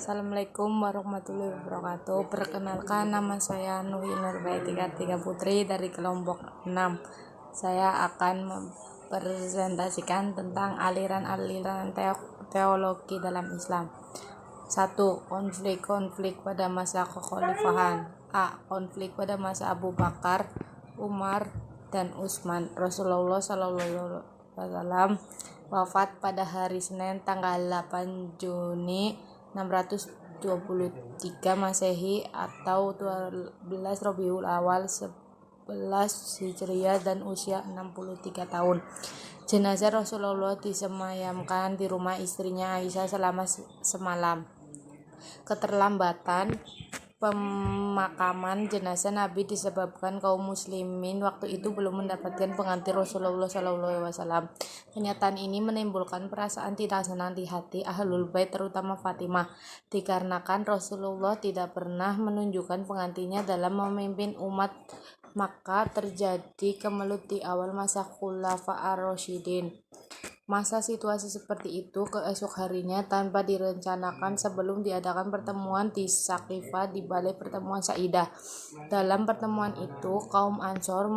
Assalamualaikum warahmatullahi wabarakatuh. Perkenalkan, nama saya Nuhi Nurbaitika Tiga Putri dari kelompok 6. Saya akan mempresentasikan tentang aliran-aliran teologi dalam Islam. 1. Konflik-konflik pada masa kekhalifahan. A. Konflik pada masa Abu Bakar, Umar, dan Utsman. Rasulullah SAW wafat pada hari Senin tanggal 8 Juni 623 Masehi atau 12 Rabiul Awal 11 Hijriah dan usia 63 tahun. Jenazah Rasulullah disemayamkan di rumah istrinya Aisyah selama semalam. Keterlambatan pemakaman jenazah Nabi disebabkan kaum muslimin waktu itu belum mendapatkan pengganti Rasulullah SAW. Kenyataan ini menimbulkan perasaan tidak senang di hati Ahlul Bait, terutama Fatimah, dikarenakan Rasulullah tidak pernah menunjukkan penggantinya dalam memimpin umat. Maka terjadi kemelut di awal masa Khulafa ar-Rasyidin. Masa situasi seperti itu keesok harinya tanpa direncanakan sebelum diadakan pertemuan di Saqifah di balai pertemuan Sa'idah. Dalam pertemuan itu, kaum Ansor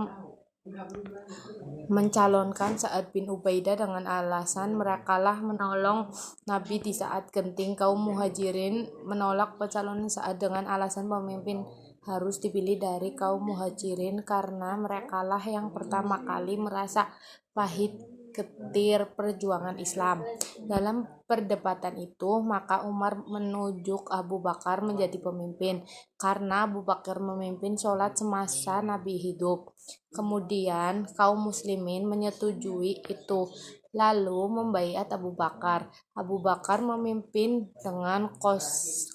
mencalonkan Sa'ad bin Ubaidah dengan alasan merekalah menolong Nabi di saat genting. Kaum Muhajirin menolak pencalonan Sa'ad dengan alasan pemimpin harus dipilih dari kaum Muhajirin karena merekalah yang pertama kali merasa pahit getir perjuangan Islam. Dalam perdebatan itu, maka Umar menunjuk Abu Bakar menjadi pemimpin karena Abu Bakar memimpin sholat semasa Nabi hidup. Kemudian kaum muslimin menyetujui itu, lalu membaiat Abu Bakar. Abu Bakar memimpin dengan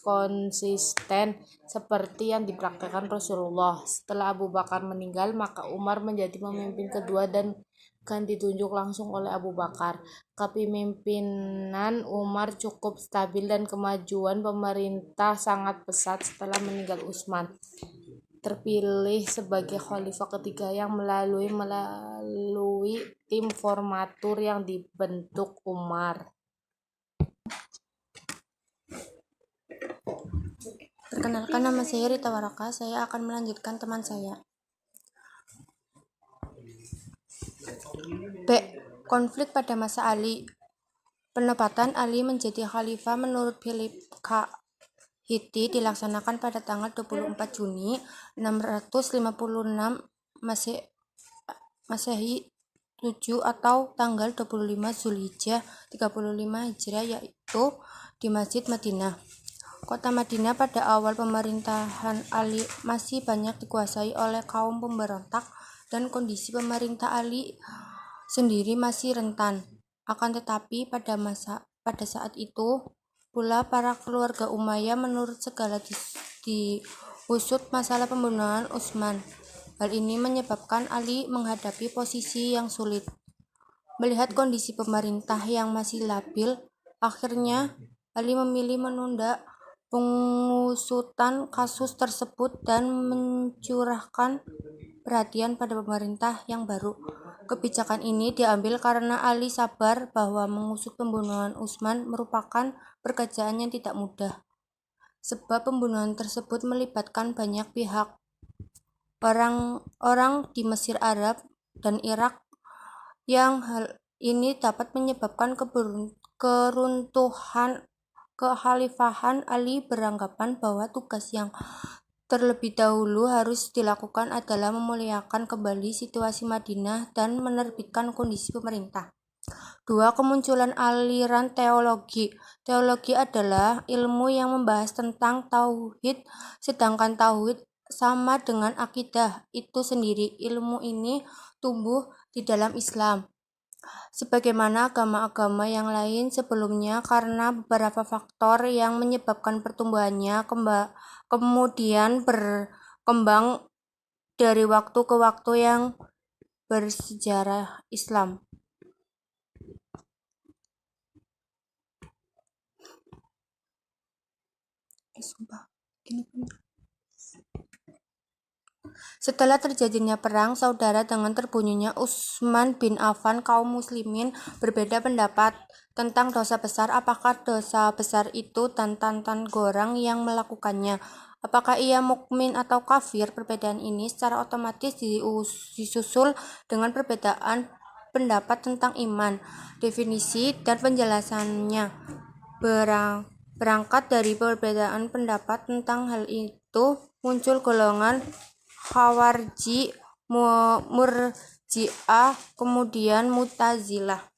konsisten seperti yang dipraktikkan Rasulullah. Setelah Abu Bakar meninggal, maka Umar menjadi pemimpin kedua dan ditunjuk langsung oleh Abu Bakar. Kepemimpinan Umar cukup stabil dan kemajuan pemerintah sangat pesat setelah meninggal Utsman. Terpilih sebagai khalifah ketiga yang melalui tim formatur yang dibentuk Umar. Perkenalkan, nama saya Rita Waraka. Saya akan melanjutkan teman saya. B. Konflik pada masa Ali. Penempatan Ali menjadi khalifah menurut Philip K. Hitti dilaksanakan pada tanggal 24 Juni 656 Masehi 7 atau tanggal 25 Zulhijjah 35 Hijriah, yaitu di Masjid Madinah. Kota Madinah pada awal pemerintahan Ali masih banyak dikuasai oleh kaum pemberontak dan kondisi pemerintah Ali sendiri masih rentan. Akan tetapi pada saat itu pula para keluarga Umayyah menurut segala diusut masalah pembunuhan Utsman. Hal ini menyebabkan Ali menghadapi posisi yang sulit. Melihat kondisi pemerintah yang masih labil, akhirnya Ali memilih menunda pengusutan kasus tersebut dan mencurahkan perhatian pada pemerintah yang baru. Kebijakan ini diambil karena Ali sabar bahwa mengusut pembunuhan Utsman merupakan pekerjaan yang tidak mudah, sebab pembunuhan tersebut melibatkan banyak pihak, orang di Mesir Arab dan Irak, yang hal ini dapat menyebabkan keruntuhan kekhalifahan. Ali beranggapan bahwa tugas yang terlebih dahulu harus dilakukan adalah memulihkan kembali situasi Madinah dan menerbitkan kondisi pemerintah. 2. Kemunculan aliran teologi. Teologi adalah ilmu yang membahas tentang tauhid, sedangkan tauhid sama dengan akidah itu sendiri. Ilmu ini tumbuh di dalam Islam sebagaimana agama-agama yang lain sebelumnya karena beberapa faktor yang menyebabkan pertumbuhannya, kemudian berkembang dari waktu ke waktu yang bersejarah Islam. Setelah terjadinya perang saudara dengan terbunuhnya Utsman bin Affan, kaum muslimin berbeda pendapat tentang dosa besar. Apakah dosa besar itu dan Tantan Gorang yang melakukannya? Apakah ia mukmin atau kafir? Perbedaan ini secara otomatis disusul dengan perbedaan pendapat tentang iman, definisi dan penjelasannya. Berangkat dari perbedaan pendapat tentang hal itu, muncul golongan Khawarij, Murji'ah, kemudian Mu'tazilah.